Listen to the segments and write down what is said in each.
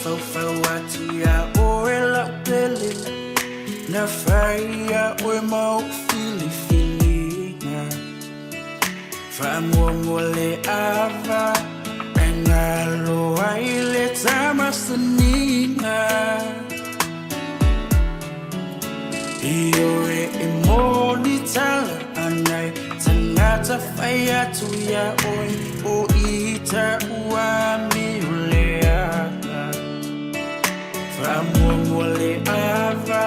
watu ya oe la pele na faia oe mau fili na famongole ava engalo aile tamasanina io emoni tala anai tangata faia tu ya oe o ita uami Famongole ava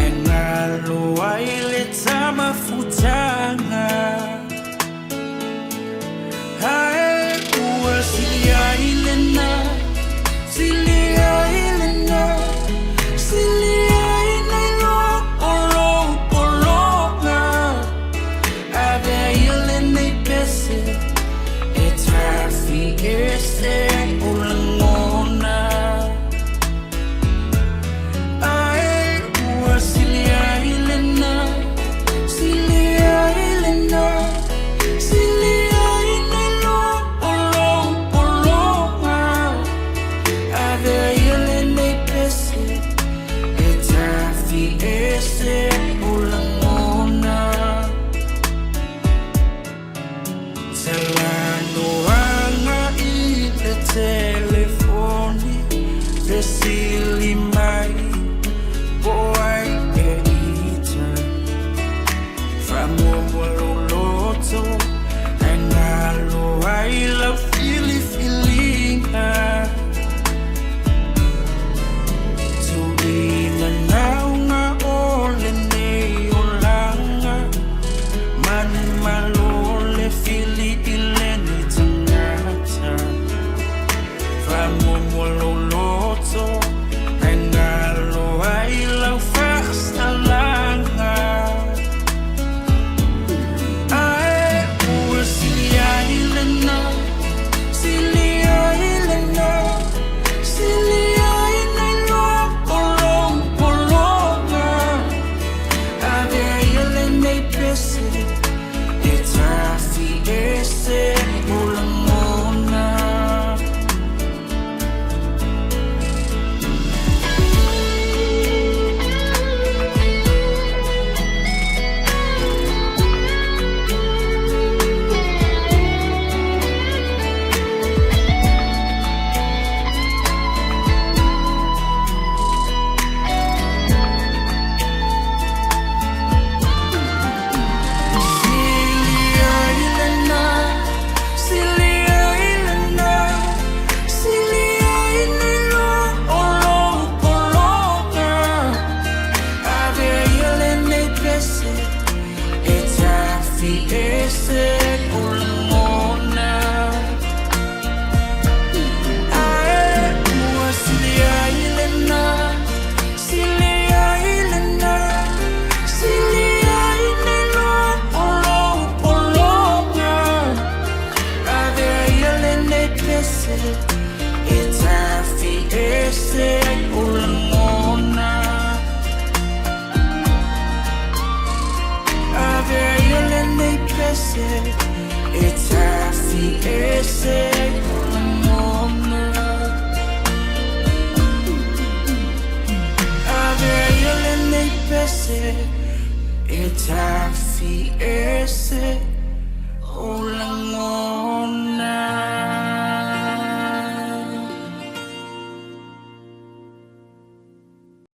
engalo aile tamafutanga Hai ua Sili Lena Sili Lena Sili Lena olonga ave Lena pese etrafi ese Sili mai boy eita famongolo loto engalo aila filinga tu ina naunga ole nei olanga mani malole fili ileni tangata famongolo loto engalo aila fasta langa ai ua Sili Lena Sili Lena Sili Lena olonga ave Lena pese etrafi ese olangona Itafi ese